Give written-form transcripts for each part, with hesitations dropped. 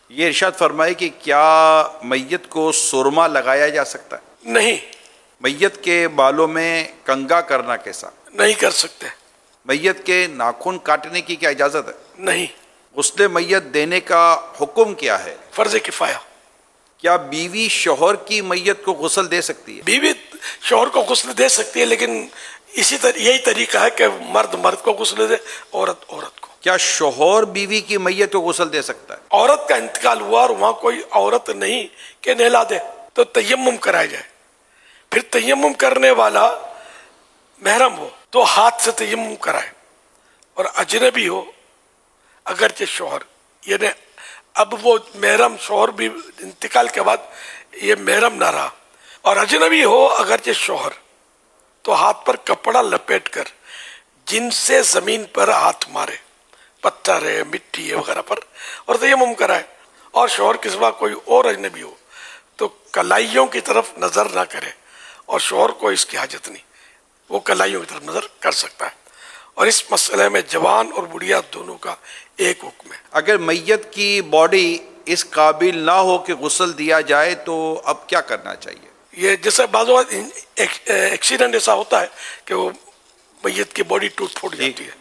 یہ ارشاد فرمائے کہ کیا میت کو سرما لگایا جا سکتا ہے؟ نہیں، میت کے بالوں میں کنگا کرنا کیسا؟ نہیں کر سکتے، میت کے ناخن کاٹنے کی کیا اجازت ہے؟ نہیں، غسل میت دینے کا حکم کیا ہے؟ فرض کفایہ۔ کیا بیوی شوہر کی میت کو غسل دے سکتی ہے؟ بیوی شوہر کو غسل دے سکتی ہے، لیکن یہی طریقہ ہے کہ مرد مرد کو غسل دے، عورت عورت کو۔ کیا شوہر بیوی کی میت کو غسل دے سکتا ہے؟ عورت کا انتقال ہوا اور وہاں کوئی عورت نہیں کہ نہلا دے تو تیمم کرایا جائے، پھر تیمم کرنے والا محرم ہو تو ہاتھ سے تیمم کرائے، اور اجنبی ہو اگرچہ شوہر، یعنی اب وہ محرم شوہر بھی انتقال کے بعد یہ محرم نہ رہا، اور اجنبی ہو اگرچہ شوہر تو ہاتھ پر کپڑا لپیٹ کر جن سے زمین پر ہاتھ مارے، پتھر ہے، مٹی ہے وغیرہ پر، اور تیمم کرائے، اور شوہر کے سوا کوئی اور اجنبی ہو تو کلائیوں کی طرف نظر نہ کرے، اور شوہر کو اس کی حاجت نہیں، وہ کلائیوں کی طرف نظر کر سکتا ہے، اور اس مسئلے میں جوان اور بڑھیا دونوں کا ایک حکم ہے۔ اگر میت کی باڈی اس قابل نہ ہو کہ غسل دیا جائے تو اب کیا کرنا چاہیے؟ یہ جیسے بعض اوقات ایکسیڈنٹ ایسا ہوتا ہے کہ وہ میت کی باڈی ٹوٹ پھوٹ جاتی ہے،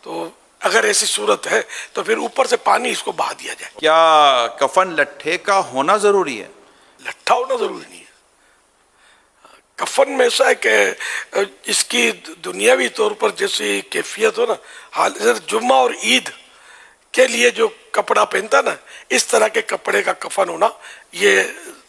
تو اگر ایسی صورت ہے تو پھر اوپر سے پانی اس کو بہا دیا جائے۔ کیا کفن لٹھے کا ہونا ضروری ہے؟ لٹھا ہونا ضروری نہیں ہے، کفن میں ایسا ہے کہ اس کی دنیاوی طور پر جیسی کیفیت ہو نا، حالت جمعہ اور عید کے لیے جو کپڑا پہنتا نا، اس طرح کے کپڑے کا کفن ہونا یہ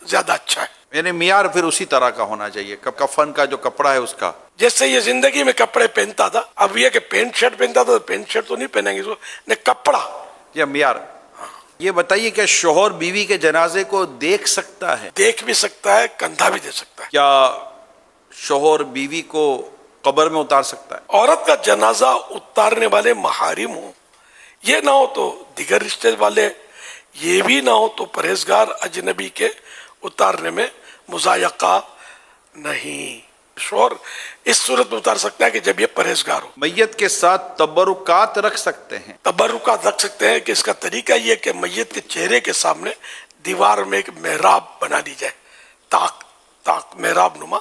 زیادہ اچھا ہے۔ یعنی معیار پھر اسی طرح کا ہونا چاہیے، کفن کا جو کپڑا ہے اس کا۔ جیسے یہ زندگی میں کپڑے پہنتا تھا، اب یہ کہ پینٹ شرٹ پہنتا تھا تو پینٹ شرٹ تو نہیں پہنیں گے اس کو، نہیں کپڑا۔ یا معیار۔ یہ بتائیے کہ شوہر بیوی کے جنازے کو دیکھ سکتا ہے؟ دیکھ بھی سکتا ہے، کندھا بھی دے سکتا ہے۔ کیا شوہر بیوی کو قبر میں اتار سکتا ہے؟ عورت کا جنازہ اتارنے والے محارم ہوں، یہ نہ ہو تو دیگر رشتے والے، یہ بھی نہ ہو تو پرہیزگار اجنبی کے اتارنے میں مضایقہ نہیں۔ شوہر اس صورت میں اتار سکتا ہے کہ جب یہ پرہیزگار ہو۔ میت کے ساتھ تبرکات رکھ سکتے ہیں؟ تبرکات رکھ سکتے ہیں کہ اس کا طریقہ یہ کہ میت کے چہرے کے سامنے دیوار میں ایک محراب بنا دی جائے، تاک محراب نما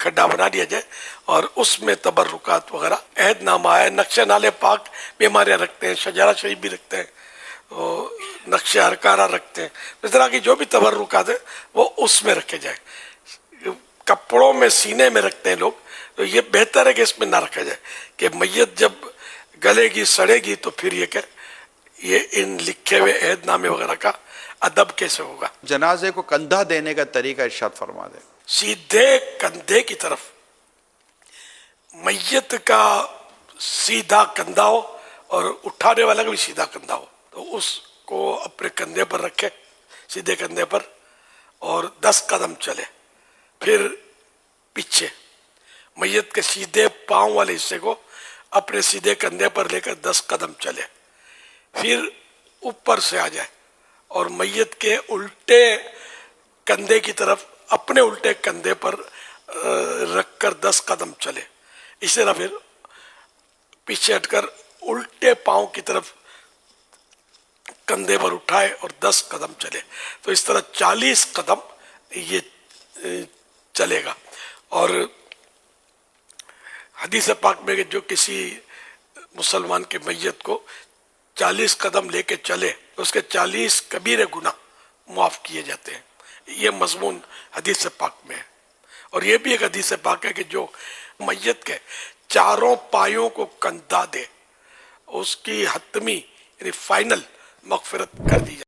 کھڈا بنا دیا جائے، اور اس میں تبرکات وغیرہ، عہد نامہ ہے، نقشہ نالے پاک بھی ہمارے یہاں رکھتے ہیں، شجرہ شریف بھی رکھتے ہیں، نقشہ ہرکارہ رکھتے ہیں، اس طرح کی جو بھی تبرکات ہیں وہ اس میں رکھے جائیں۔ کپڑوں میں سینے میں رکھتے ہیں لوگ، تو یہ بہتر ہے کہ اس میں نہ رکھا جائے، کہ میت جب گلے گی سڑے گی تو پھر یہ کہ یہ ان لکھے ہوئے عہد نامے وغیرہ کا ادب کیسے ہوگا۔ جنازے کو کندھا دینے کا طریقہ ارشاد فرما دیں۔ سیدھے کندھے کی طرف، میت کا سیدھا کندھا ہو اور اٹھانے والا کا بھی سیدھا کندھا ہو، تو اس کو اپنے کندھے پر رکھے، سیدھے کندھے پر، اور 10 قدم چلے، پھر پیچھے میت کے سیدھے پاؤں والے حصے کو اپنے سیدھے کندھے پر لے کر 10 قدم چلے، پھر اوپر سے آ جائے اور میت کے الٹے کندھے کی طرف اپنے الٹے کندھے پر رکھ کر 10 قدم چلے، اس طرح پھر پیچھے ہٹ کر الٹے پاؤں کی طرف کندھے پر اٹھائے اور 10 قدم چلے، تو اس طرح 40 قدم یہ چلے گا۔ اور حدیث پاک میں کہ جو کسی مسلمان کے میت کو 40 قدم لے کے چلے تو اس کے 40 کبیرہ گناہ معاف کیے جاتے ہیں، یہ مضمون حدیث پاک میں ہے۔ اور یہ بھی ایک حدیث پاک ہے کہ جو میت کے چاروں پایوں کو کندھا دے، اس کی حتمی یعنی فائنل مغفرت کر دی جائے۔